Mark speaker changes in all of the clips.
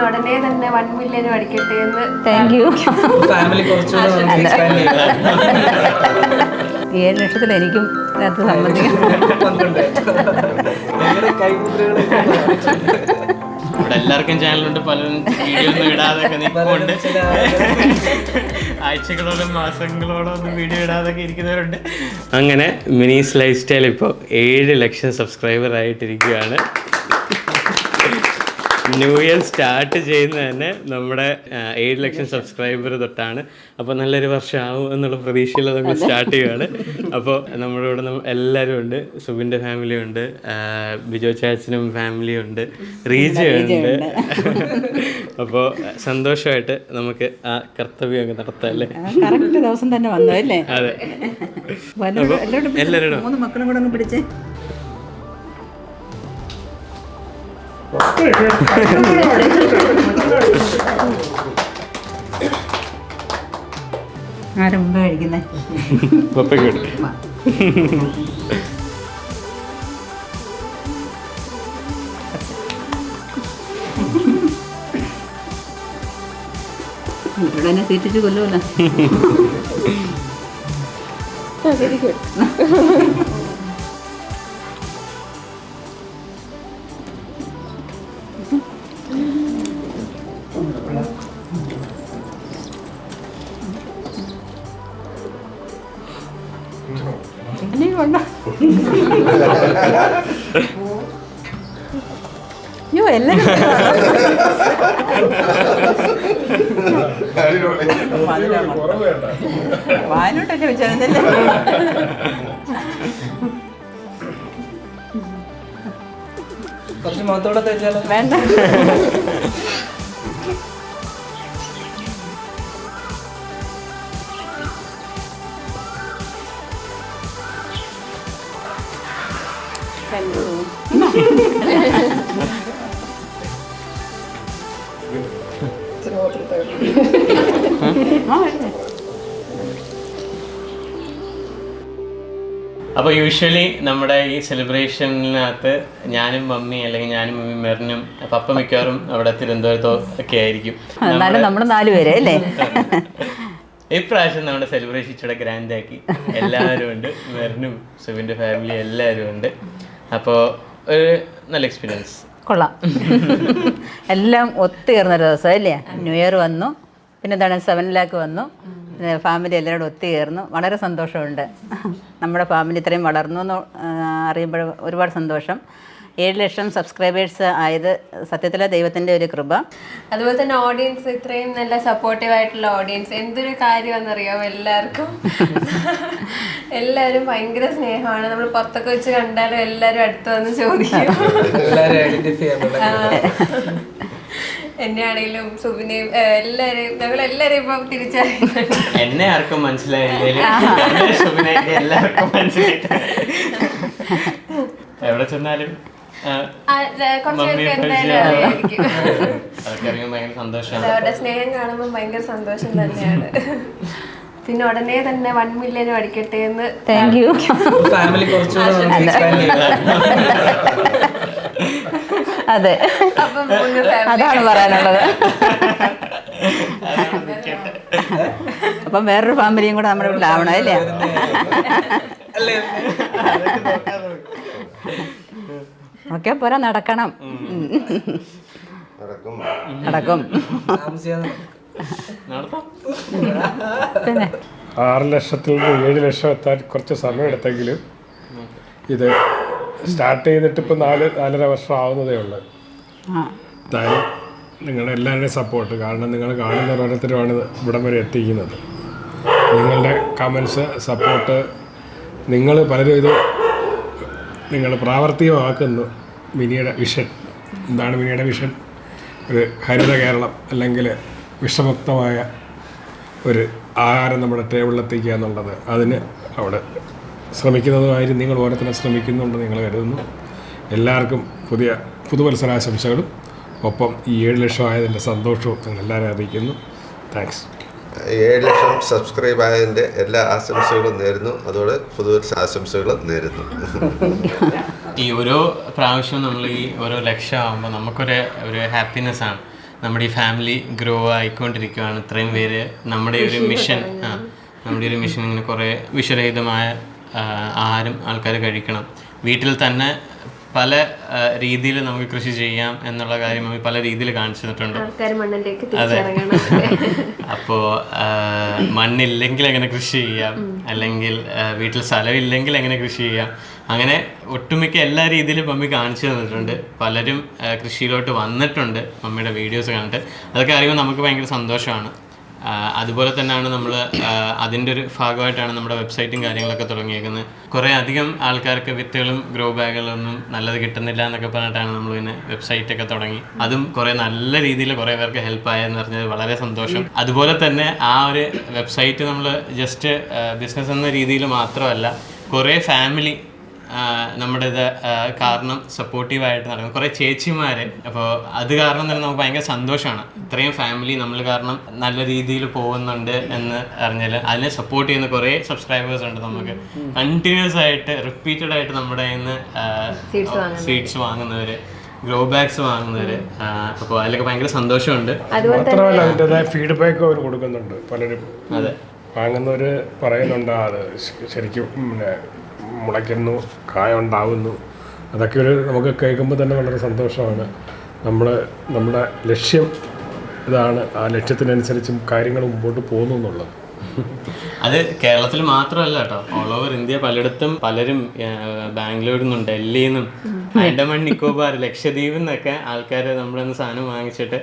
Speaker 1: ഉടനെ തന്നെ 1 മില്യൺ അടിക്കട്ടെ എന്ന്.
Speaker 2: Thank you.
Speaker 3: ഫാമിലി കുറച്ചുകൂടെ
Speaker 2: 7 ലക്ഷത്തിൽ എനിക്കും അത് സംബന്ധിക്കും.
Speaker 4: ഇവിടെ എല്ലാവർക്കും ചാനലുണ്ട്, പലരും വീഡിയോ ഒന്നും ഇടാതൊക്കെ നിൽക്കുന്നുണ്ട്, ആഴ്ചകളോളം മാസങ്ങളോളം ഒന്നും വീഡിയോ ഇടാതൊക്കെ ഇരിക്കുന്നവരുണ്ട്. അങ്ങനെ മിനീസ് ലൈഫ് സ്റ്റൈൽ ഇപ്പോൾ 7 ലക്ഷം സബ്സ്ക്രൈബർ ആയിട്ടിരിക്കുകയാണ്. ന്യൂ ഇയർ സ്റ്റാർട്ട് ചെയ്യുന്നത് തന്നെ നമ്മുടെ 7 ലക്ഷം സബ്സ്ക്രൈബർ തൊട്ടാണ്. അപ്പോൾ നല്ലൊരു വർഷം ആവും എന്നുള്ള പ്രതീക്ഷയിൽ നമ്മൾ സ്റ്റാർട്ട് ചെയ്യുകയാണ്. അപ്പോൾ നമ്മുടെ ഇവിടെ എല്ലാവരും ഉണ്ട്. സുബിൻ്റെ ഫാമിലി ഉണ്ട്, ബിജോ ചാച്ചനും ഫാമിലി ഉണ്ട്, റീജ ഉണ്ട്. അപ്പോൾ സന്തോഷമായിട്ട് നമുക്ക് ആ കർത്തവ്യമൊക്കെ നടത്താം അല്ലേ?
Speaker 2: കറക്റ്റ് ദിവസം തന്നെ വന്നു അല്ലേ?
Speaker 4: അതെ.
Speaker 2: എല്ലാവരോടും 3 മക്കളും കൂടെ ഒന്ന് പിടിച്ചേ. ആരും മുമ്പ് കഴിക്കുന്നേ? ഇവിടെ തന്നെ തീറ്റിച്ച് കൊല്ലുമല്ലോ. അയ്യോ എല്ലാരും വാനോട്ടൊക്കെ വെച്ചാൽ
Speaker 3: കുറച്ച് മുഖത്തോടെ തേച്ചാലോ?
Speaker 2: വേണ്ട.
Speaker 4: അപ്പോൾ യൂഷ്വലി നമ്മുടെ ഈ സെലിബ്രേഷനകത്ത് ഞാനും മമ്മി അല്ലെങ്കിൽ ഞാനും മമ്മി മെറിനും പപ്പ മിക്കവാറും അവിടെ തിരുവനന്തപുരത്തോ ഒക്കെ ആയിരിക്കും.
Speaker 2: നമ്മൾ 4 പേര് അല്ലേ?
Speaker 4: ഇപ്രാവശ്യം നമ്മുടെ സെലിബ്രേഷൻ ഇച്ചിടെ ഗ്രാൻഡ് ആക്കി. എല്ലാവരും ഉണ്ട്, മെറിനും സുബിൻ്റെ ഫാമിലി എല്ലാവരും ഉണ്ട്. അപ്പോൾ ഒരു നല്ല എക്സ്പീരിയൻസ്.
Speaker 2: കൊള്ളാം. എല്ലാം ഒത്തുചേർന്നൊരു ദിവസം അല്ലേ? ന്യൂ ഇയർ വന്നു, പിന്നെ എന്താണ് 7 ലാക്ക് വന്നു, ഫാമിലി എല്ലാവരോടും ഒത്തുചേർന്നു. വളരെ സന്തോഷമുണ്ട്. നമ്മുടെ ഫാമിലി ഇത്രയും വളർന്നു എന്ന് അറിയുമ്പോൾ ഒരുപാട് സന്തോഷം. 7 ലക്ഷം സബ്സ്ക്രൈബേഴ്സ് ആയത് സത്യത്തിലെ ദൈവത്തിൻ്റെ ഒരു കൃപ.
Speaker 1: അതുപോലെ തന്നെ ഓഡിയൻസ്, ഇത്രയും നല്ല സപ്പോർട്ടീവ് ആയിട്ടുള്ള ഓഡിയൻസ്, എന്തൊരു കാര്യമാണെന്നറിയാമോ? എല്ലാവരും ഭയങ്കര സ്നേഹമാണ്. നമ്മൾ പുറത്തൊക്കെ വെച്ച് കണ്ടാലും എല്ലാവരും അടുത്ത് വന്ന് ചോദിക്കും. എന്നെ ആണെങ്കിലും സുബിനെയും എല്ലാരെയും ഞങ്ങളെല്ലാരെയും ഇപ്പൊ തിരിച്ചറിയുന്നുണ്ട്.
Speaker 4: എന്നെ ആർക്കും മനസ്സിലായില്ല, എല്ലാവർക്കും മനസ്സിലായി. എവിടെ ചെന്നാലും
Speaker 1: അവരുടെ സ്നേഹം കാണുമ്പോൾ ഭയങ്കര സന്തോഷം തന്നെയാണ്. പിന്നെ ഉടനെ തന്നെ 1 മില്യൺ അടിക്കട്ടെ എന്ന്.
Speaker 2: Thank you.
Speaker 3: ഫാമിലി കുറച്ചുകൂടെ
Speaker 2: അതെ, അതാണ് പറയാനുള്ളത്. അപ്പം വേറൊരു ഫാമിലിയും കൂടെ നമ്മുടെ വീട്ടിലാവണം അല്ലേ? ഒക്കെ പോരാ, നടക്കണം. നടക്കും.
Speaker 5: പിന്നെ 6 ലക്ഷത്തിൽ നിന്ന് 7 ലക്ഷം എത്താൻ കുറച്ച് സമയം എടുത്തെങ്കിലും ഇത് സ്റ്റാർട്ട് ചെയ്തിട്ട് ഇപ്പോൾ 4-4.5 വർഷം ആവുന്നതേ ഉള്ളൂ. എന്തായാലും നിങ്ങളുടെ എല്ലാവരുടെയും സപ്പോർട്ട്, കാരണം നിങ്ങൾ കാണുന്ന ഓരോരുത്തരുമാണ് ഇവിടം വരെ എത്തിക്കുന്നത്. നിങ്ങളുടെ കമൻസ്, സപ്പോർട്ട്, നിങ്ങൾ പലരും ഇത് നിങ്ങൾ പ്രാവർത്തികമാക്കുന്നു. മിനിയുടെ വിഷൻ എന്താണ്? മിനിയുടെ വിഷൻ ഒരു ഹരിത കേരളം, അല്ലെങ്കിൽ വിഷമുക്തമായ ഒരു ആഹാരം നമ്മുടെ ടേബിളിലെത്തിക്കുക എന്നുള്ളത്. അതിന് അവിടെ ശ്രമിക്കുന്നതുമായിട്ട് നിങ്ങൾ ഓരോരുത്തരും ശ്രമിക്കുന്നുണ്ട് നിങ്ങൾ കരുതുന്നു. എല്ലാവർക്കും പുതുവത്സരാശംസകളും ഒപ്പം ഈ 7 ലക്ഷം ആയതിൻ്റെ സന്തോഷവും നിങ്ങളെല്ലാവരും അറിയിക്കുന്നു. താങ്ക്സ്.
Speaker 6: 7 ലക്ഷം സബ്സ്ക്രൈബ് ആയതിൻ്റെ എല്ലാ ആശംസകളും നേരുന്നു. അതോടെ പുതുവത്സരാശംസകളും നേരുന്നു. ഈ
Speaker 4: ഓരോ പ്രാവശ്യവും നമ്മൾ ഈ ഓരോ ലക്ഷം ആകുമ്പോൾ നമുക്കൊരു ഹാപ്പിനെസ്സാണ്. നമ്മുടെ ഈ ഫാമിലി ഗ്രോ ആയിക്കൊണ്ടിരിക്കുകയാണ്. ഇത്രയും പേര് നമ്മുടെ ഒരു മിഷൻ ഇങ്ങനെ കുറേ വിഷരഹിതമായ ആഹാരം ആൾക്കാർ കഴിക്കണം. വീട്ടിൽ തന്നെ പല രീതിയിൽ നമുക്ക് കൃഷി ചെയ്യാം എന്നുള്ള കാര്യം മമ്മി പല രീതിയിൽ കാണിച്ചു തന്നിട്ടുണ്ട്. അതെ. അപ്പോൾ മണ്ണില്ലെങ്കിൽ എങ്ങനെ കൃഷി ചെയ്യാം, അല്ലെങ്കിൽ വീട്ടിൽ സ്ഥലമില്ലെങ്കിൽ എങ്ങനെ കൃഷി ചെയ്യാം, അങ്ങനെ ഒട്ടുമിക്ക എല്ലാ രീതിയിലും മമ്മി കാണിച്ചു തന്നിട്ടുണ്ട്. പലരും കൃഷിയിലോട്ട് വന്നിട്ടുണ്ട് മമ്മിയുടെ വീഡിയോസ് കണ്ടിട്ട്. അതൊക്കെ അറിയുമ്പോൾ നമുക്ക് ഭയങ്കര സന്തോഷമാണ്. അതുപോലെ തന്നെയാണ് നമ്മൾ അതിൻ്റെ ഒരു ഭാഗമായിട്ടാണ് നമ്മുടെ വെബ്സൈറ്റും കാര്യങ്ങളൊക്കെ തുടങ്ങിയേക്കുന്നത്. കുറേ അധികം ആൾക്കാർക്ക് വിത്തുകളും ഗ്രോ ബാഗുകളൊന്നും നല്ലത് കിട്ടുന്നില്ല എന്നൊക്കെ പറഞ്ഞിട്ടാണ് നമ്മൾ പിന്നെ വെബ്സൈറ്റൊക്കെ തുടങ്ങി. അതും കുറേ നല്ല രീതിയിൽ കുറേ പേർക്ക് ഹെൽപ്പായെന്ന് പറഞ്ഞത് വളരെ സന്തോഷം. അതുപോലെ തന്നെ ആ ഒരു വെബ്സൈറ്റ് നമ്മൾ ജസ്റ്റ് ബിസിനസ് എന്ന രീതിയിൽ മാത്രമല്ല, കുറേ ഫാമിലി നമ്മുടെ ഇത് കാരണം സപ്പോർട്ടീവായിട്ട് നടക്കും, കുറേ ചേച്ചിമാർ. അപ്പോൾ അത് കാരണം തന്നെ നമുക്ക് ഭയങ്കര സന്തോഷമാണ്. ഇത്രയും ഫാമിലി നമ്മൾ കാരണം നല്ല രീതിയിൽ പോകുന്നുണ്ട് എന്ന് അറിഞ്ഞാൽ അതിനെ സപ്പോർട്ട് ചെയ്യുന്ന കുറേ സബ്സ്ക്രൈബേഴ്സ് ഉണ്ട്. നമുക്ക് കണ്ടിന്യൂസ് ആയിട്ട് റിപ്പീറ്റഡ് ആയിട്ട് നമ്മുടെ കയ്യിൽ സീഡ്സ് വാങ്ങുന്നവർ, ഗ്രോ ബാഗ്സ് വാങ്ങുന്നവർ. അപ്പോൾ അതിലൊക്കെ ഭയങ്കര സന്തോഷമുണ്ട്.
Speaker 5: മാത്രമല്ല അതിൻ്റെതായ ഫീഡ്ബാക്ക് അവർ കൊടുക്കുന്നുണ്ട്. പലരും
Speaker 4: അതെ
Speaker 5: വാങ്ങുന്നവർ പറയുന്നുണ്ട് അത് ശരിക്കും മുളയ്ക്കുന്നു, കായ ഉണ്ടാവുന്നു. അതൊക്കെ നമുക്ക് കേൾക്കുമ്പോൾ തന്നെ വളരെ സന്തോഷമാണ്. നമ്മുടെ ലക്ഷ്യം ഇതാണ്, ആ ലക്ഷ്യത്തിനനുസരിച്ചും കാര്യങ്ങൾ മുമ്പോട്ട് പോകുന്നു എന്നുള്ളത്.
Speaker 4: അത് കേരളത്തിൽ മാത്രമല്ല കേട്ടോ, ഓൾ ഓവർ ഇന്ത്യ പലയിടത്തും പലരും ബാംഗ്ലൂരിൽ നിന്നും ഡൽഹിയിൽ നിന്നും ആൻഡമാൻ നിക്കോബാർ ലക്ഷദ്വീപിൽ നിന്നൊക്കെ ആൾക്കാർ നമ്മളൊന്ന് സാധനം വാങ്ങിച്ചിട്ട്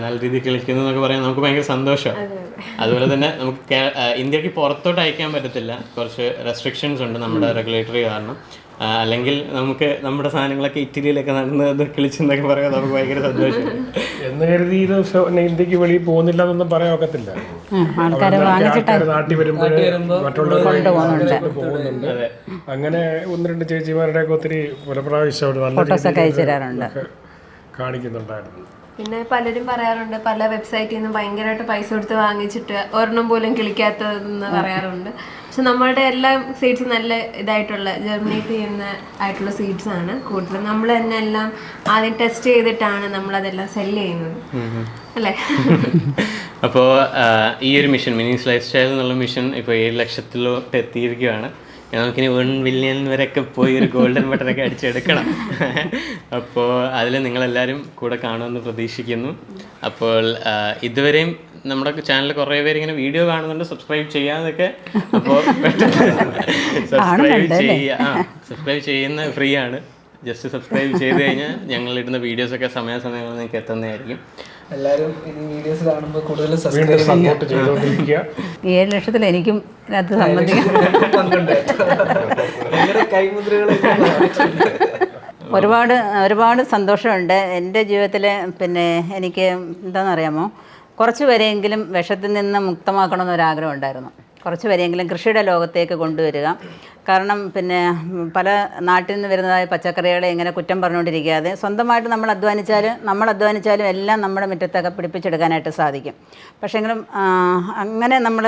Speaker 4: നല്ല രീതിയിൽ കളിക്കുന്നു എന്നൊക്കെ പറയാൻ നമുക്ക് ഭയങ്കര സന്തോഷമാണ്. അതുപോലെ തന്നെ നമുക്ക് ഇന്ത്യക്ക് പുറത്തോട്ട് അയക്കാൻ പറ്റത്തില്ല, കുറച്ച് റെസ്ട്രിക്ഷൻസ് ഉണ്ട് നമ്മുടെ റെഗുലേറ്ററി കാരണം. അല്ലെങ്കിൽ നമുക്ക് നമ്മുടെ സാധനങ്ങളൊക്കെ ഇറ്റലിയിലൊക്കെ നടന്നത് കിളിച്ചെന്നൊക്കെ പറയാൻ നമുക്ക് ഭയങ്കര സന്തോഷം. എന്ന് കരുതി ഇത്
Speaker 5: ഇന്ത്യക്ക് വെളിയിൽ പോകുന്നില്ല എന്നൊന്നും പറയാൻ ഒക്കത്തില്ല. നാട്ടിൽ വരുമ്പോൾ മറ്റുള്ളവർ പോകുന്നുണ്ട്. അങ്ങനെ 1-2 ചേച്ചിമാരുടെ ഒത്തിരി പല പ്രാവശ്യം നല്ല കാണിക്കുന്നുണ്ടായിരുന്നു.
Speaker 1: പിന്നെ പലരും പറയാറുണ്ട് പല വെബ്സൈറ്റിൽ നിന്ന് ഭയങ്കരമായിട്ട് പൈസ കൊടുത്ത് വാങ്ങിച്ചിട്ട് ഒരെണ്ണം പോലും കിളിക്കാത്തതെന്ന് പറയാറുണ്ട്. പക്ഷെ നമ്മളുടെ എല്ലാ സീഡ്സ് നല്ല ഇതായിട്ടുള്ള ജെർമിനേറ്റ് ചെയ്യുന്ന ആയിട്ടുള്ള സീഡ്സ് ആണ് കൂടുതലും. നമ്മൾ തന്നെ എല്ലാം ആദ്യം ടെസ്റ്റ് ചെയ്തിട്ടാണ് നമ്മളതെല്ലാം സെല് ചെയ്യുന്നത്, അല്ലേ?
Speaker 4: അപ്പോൾ ഈ ഒരു മിഷൻ മിനീസ് ലൈഫ് സ്റ്റൈൽ എന്നുള്ള മിഷൻ ഇപ്പോൾ 7 ലക്ഷത്തിലോട്ട് എത്തിയിരിക്കുകയാണ്. നമുക്കിനി 1 മില്യൺ വരെയൊക്കെ പോയി ഒരു ഗോൾഡൻ ബട്ടനൊക്കെ അടിച്ചെടുക്കണം. അപ്പോൾ അതിൽ നിങ്ങളെല്ലാവരും കൂടെ കാണുമെന്ന് പ്രതീക്ഷിക്കുന്നു. അപ്പോൾ ഇതുവരെയും നമ്മുടെ ചാനലിൽ കുറേ പേര് ഇങ്ങനെ വീഡിയോ കാണുന്നുണ്ട്, സബ്സ്ക്രൈബ് ചെയ്യാന്നൊക്കെ. അപ്പോൾ സബ്സ്ക്രൈബ് ചെയ്യുന്ന ഫ്രീ ആണ്. ജസ്റ്റ് സബ്സ്ക്രൈബ് ചെയ്ത് കഴിഞ്ഞാൽ ഞങ്ങളിടുന്ന വീഡിയോസൊക്കെ സമയാസമയങ്ങളിൽ നിങ്ങൾക്ക് എത്തുന്നതായിരിക്കും.
Speaker 3: എല്ലാവരും ഈ വീഡിയോസ് കാണുമ്പോൾ കൂടുതൽ
Speaker 5: സപ്പോർട്ട് ചെയ്തുകൊണ്ടിരിക്കുക.
Speaker 2: 7 ലക്ഷത്തിൽ എനിക്കും അത് സംബന്ധിക്കാം. ഒരുപാട് സന്തോഷമുണ്ട് എൻ്റെ ജീവിതത്തിൽ. പിന്നെ എനിക്ക് എന്താണെന്നറിയാമോ, കുറച്ച് പേരെയെങ്കിലും വിഷത്തിൽ നിന്ന് മുക്തമാക്കണമെന്നൊരാഗ്രഹം ഉണ്ടായിരുന്നു. കുറച്ച് പേരെയെങ്കിലും കൃഷിയുടെ ലോകത്തേക്ക് കൊണ്ടുവരിക. കാരണം പിന്നെ പല നാട്ടിൽ നിന്ന് വരുന്നതായ പച്ചക്കറികളെ ഇങ്ങനെ കുറ്റം പറഞ്ഞുകൊണ്ടിരിക്കാതെ സ്വന്തമായിട്ട് നമ്മൾ അധ്വാനിച്ചാലും എല്ലാം നമ്മുടെ മുറ്റത്തൊക്കെ പിടിപ്പിച്ചെടുക്കാനായിട്ട് സാധിക്കും. പക്ഷേങ്കിലും അങ്ങനെ നമ്മൾ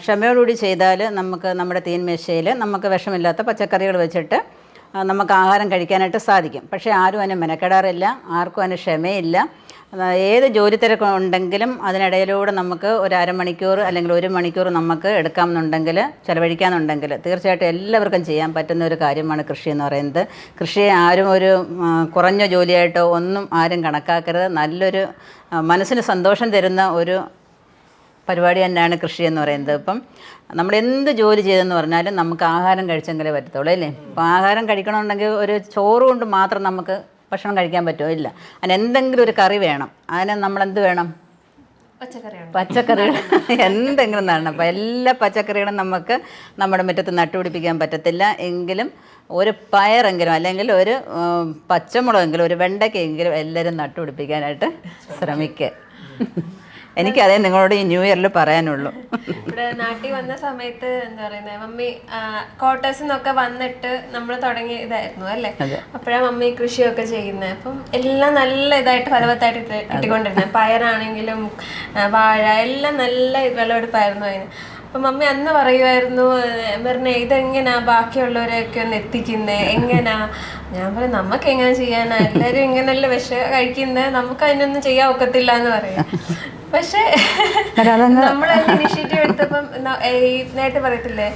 Speaker 2: ക്ഷമയോടുകൂടി ചെയ്താൽ നമുക്ക് നമ്മുടെ തീൻമേശയിൽ നമുക്ക് വിഷമില്ലാത്ത പച്ചക്കറികൾ വെച്ചിട്ട് നമുക്ക് ആഹാരം കഴിക്കാനായിട്ട് സാധിക്കും. പക്ഷേ ആരും അതിനെ മെനക്കെടാറില്ല, ആർക്കും അതിന് ക്ഷമയില്ല. ഏത് ജോലി തിരക്കുണ്ടെങ്കിലും അതിനിടയിലൂടെ നമുക്ക് ഒരു അരമണിക്കൂർ അല്ലെങ്കിൽ 1 മണിക്കൂർ നമുക്ക് എടുക്കാമെന്നുണ്ടെങ്കിൽ ചിലവഴിക്കാമെന്നുണ്ടെങ്കിൽ തീർച്ചയായിട്ടും എല്ലാവർക്കും ചെയ്യാൻ പറ്റുന്ന ഒരു കാര്യമാണ് കൃഷി എന്ന് പറയുന്നത്. കൃഷിയെ ആരും ഒരു കുറഞ്ഞ ജോലിയായിട്ടോ ഒന്നും ആരും കണക്കാക്കരുത്. നല്ലൊരു മനസ്സിന് സന്തോഷം തരുന്ന ഒരു പരിപാടി തന്നെയാണ് കൃഷി എന്ന് പറയുന്നത്. ഇപ്പം നമ്മൾ എന്ത് ജോലി ചെയ്തെന്ന് പറഞ്ഞാലും നമുക്ക് ആഹാരം കഴിച്ചെങ്കിലേ പറ്റത്തുള്ളൂ, അല്ലേ? അപ്പോൾ ആഹാരം കഴിക്കണമെന്നുണ്ടെങ്കിൽ ഒരു ചോറ് കൊണ്ട് മാത്രം നമുക്ക് ഭക്ഷണം കഴിക്കാൻ പറ്റുമോ? ഇല്ല. അതിന് എന്തെങ്കിലും ഒരു കറി വേണം. അതിന് നമ്മളെന്ത് വേണം? പച്ചക്കറികൾ എന്തെങ്കിലും നടണം. അപ്പോൾ എല്ലാ പച്ചക്കറികളും നമുക്ക് നമ്മുടെ മുറ്റത്ത് നട്ടുപിടിപ്പിക്കാൻ പറ്റത്തില്ല. എങ്കിലും ഒരു പയറെങ്കിലും അല്ലെങ്കിൽ ഒരു പച്ചമുളകെങ്കിലും ഒരു വെണ്ടയ്ക്കെങ്കിലും എല്ലാവരും നട്ടുപിടിപ്പിക്കാനായിട്ട് ശ്രമിക്കുക. എനിക്കതേ നിങ്ങളോട് ഈ ന്യൂ ഇയറിൽ പറയാനുള്ളൂ.
Speaker 1: ഇവിടെ നാട്ടിൽ വന്ന സമയത്ത് എന്താ പറയുന്നത്, മമ്മി ക്വാർട്ടേഴ്സിൽ നിന്നൊക്കെ വന്നിട്ട് നമ്മൾ തുടങ്ങിയ ഇതായിരുന്നു, അല്ലേ? അപ്പോഴാണ് മമ്മി കൃഷിയൊക്കെ ചെയ്യുന്നത്. അപ്പം എല്ലാം നല്ല ഇതായിട്ട് ഫലവത്തായിട്ട് കിട്ടിക്കൊണ്ടിരുന്നത്. പയറാണെങ്കിലും വാഴ എല്ലാം നല്ല വിളവെടുപ്പായിരുന്നു അതിന്. അപ്പൊ മമ്മി അന്ന് പറയുമായിരുന്നു പറഞ്ഞ ഇതെങ്ങനാ ബാക്കിയുള്ളവരെയൊക്കെ ഒന്ന് എത്തിക്കുന്നേ, എങ്ങനാ? ഞാൻ പറയും നമുക്ക് എങ്ങനെ ചെയ്യാനാ, എല്ലാരും ഇങ്ങനെയല്ല കഴിക്കുന്നത്, നമുക്ക് അതിനൊന്നും ചെയ്യാൻ ഒക്കത്തില്ല എന്ന് പറയാം. പക്ഷെ നമ്മളതിന് ഇനിഷ്യേറ്റീവ് എടുത്തപ്പം നേരത്തെ പറയത്തില്ലേ,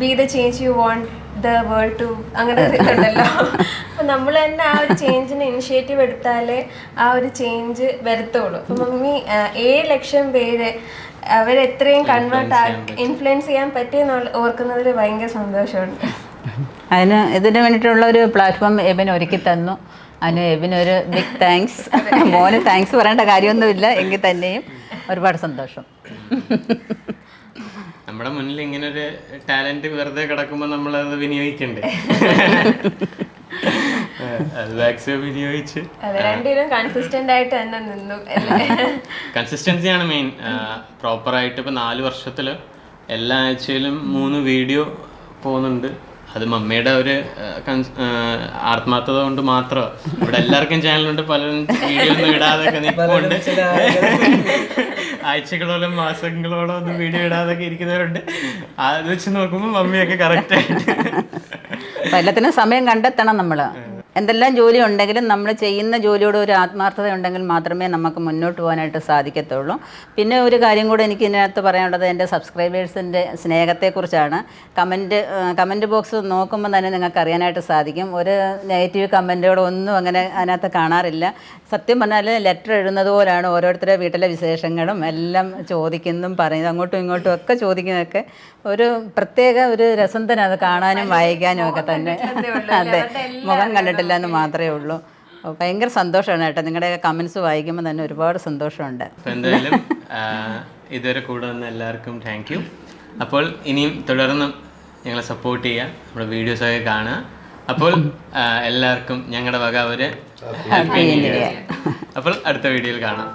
Speaker 1: be the change you want the world to, അങ്ങനെ ഇതുണ്ടല്ലോ. അപ്പൊ നമ്മൾ തന്നെ ആ ഒരു ചേഞ്ചിന് ഇനിഷ്യേറ്റീവ് എടുത്താലേ ആ ഒരു ചേഞ്ച് വരത്തുള്ളൂ. അപ്പൊ മമ്മി 7 ലക്ഷം പേര് അവരെത്രയും ഇൻഫ്ലുവൻസ് ചെയ്യാൻ പറ്റിയെന്നുള്ള ഓർക്കുന്നതിൽ ഭയങ്കര സന്തോഷമുണ്ട്.
Speaker 2: ഇതിന് വേണ്ടിയിട്ടുള്ള ഒരു പ്ലാറ്റ്ഫോം എബിൻ ഒരുക്കി തന്നു. അതിന് എബിനൊരു ബിഗ് താങ്ക്സ്. മോന് താങ്ക്സ് പറയേണ്ട കാര്യമൊന്നുമില്ല, എങ്കിൽ തന്നെയും ഒരുപാട് സന്തോഷം.
Speaker 4: നമ്മുടെ മുന്നിൽ ഇങ്ങനെ ഒരു ടാലന്റ് വെറുതെ കിടക്കുമ്പോൾ നമ്മളത് വിനിയോഗിക്കണ്ടേ? അത് മാക്സിമം വിനിയോഗിച്ച് കൺസിസ്റ്റൻസിയാണ് മെയിൻ. പ്രോപ്പറായിട്ട് ഇപ്പം 4 വർഷത്തിൽ എല്ലാ ആഴ്ചയിലും 3 വീഡിയോ പോകുന്നുണ്ട്. അത് മമ്മിയുടെ ഒരു ആത്മാർത്ഥത കൊണ്ട് മാത്രം. ഇവിടെ എല്ലാവർക്കും ചാനലുണ്ട്, പലരും വീഡിയോ ഒന്നും ഇടാതൊക്കെ നിൽക്കുന്നുണ്ട്. ആഴ്ചകളോളം മാസങ്ങളോളം ഒന്നും വീഡിയോ ഇടാതൊക്കെ ഇരിക്കുന്നവരുണ്ട്. അത് വെച്ച് നോക്കുമ്പോൾ മമ്മിയൊക്കെ കറക്റ്റായിട്ട്
Speaker 2: എല്ലാത്തിനും സമയം കണ്ടെത്തണം. നമ്മൾ എന്തെല്ലാം ജോലി ഉണ്ടെങ്കിലും നമ്മൾ ചെയ്യുന്ന ജോലിയോട് ഒരു ആത്മാർത്ഥത ഉണ്ടെങ്കിൽ മാത്രമേ നമുക്ക് മുന്നോട്ട് പോകാനായിട്ട് സാധിക്കത്തുള്ളൂ. പിന്നെ ഒരു കാര്യം കൂടെ എനിക്ക് ഇതിനകത്ത് പറയാനുള്ളത് എൻ്റെ സബ്സ്ക്രൈബേഴ്സിൻ്റെ സ്നേഹത്തെക്കുറിച്ചാണ്. കമൻറ്റ് ബോക്സ് നോക്കുമ്പോൾ തന്നെ നിങ്ങൾക്ക് അറിയാനായിട്ട് സാധിക്കും. ഒരു നെഗറ്റീവ് കമൻറ്റുകളൊന്നും അങ്ങനെ അതിനകത്ത് കാണാറില്ല. സത്യം പറഞ്ഞാൽ ലെറ്റർ എഴുതുന്നത് പോലാണ് ഓരോരുത്തരുടെ വീട്ടിലെ വിശേഷങ്ങളും എല്ലാം ചോദിക്കുന്നതും പറയുന്നത്, അങ്ങോട്ടും ഇങ്ങോട്ടും ഒക്കെ ചോദിക്കുന്നതൊക്കെ ഒരു പ്രത്യേക ഒരു രസം തന്നെ, അത് കാണാനും വായിക്കാനും ഒക്കെ തന്നെ. അതെ, മുഖം കണ്ടിട്ടില്ല എന്ന് മാത്രമേ ഉള്ളൂ. ഭയങ്കര സന്തോഷമാണ് കേട്ടോ, നിങ്ങളുടെ കമൻസ് വായിക്കുമ്പോൾ തന്നെ ഒരുപാട് സന്തോഷമുണ്ട്.
Speaker 4: എന്തായാലും ഇതുവരെ കൂടെ വന്ന എല്ലാവർക്കും താങ്ക് യു. അപ്പോൾ ഇനിയും തുടർന്നും ഞങ്ങളെ സപ്പോർട്ട് ചെയ്യുക, നമ്മുടെ വീഡിയോസൊക്കെ കാണുക. അപ്പോൾ എല്ലാവർക്കും ഞങ്ങളുടെ വക ഒരു ഹാപ്പി ന്യൂ ഇയർ. അപ്പോൾ അടുത്ത വീഡിയോയിൽ കാണാം.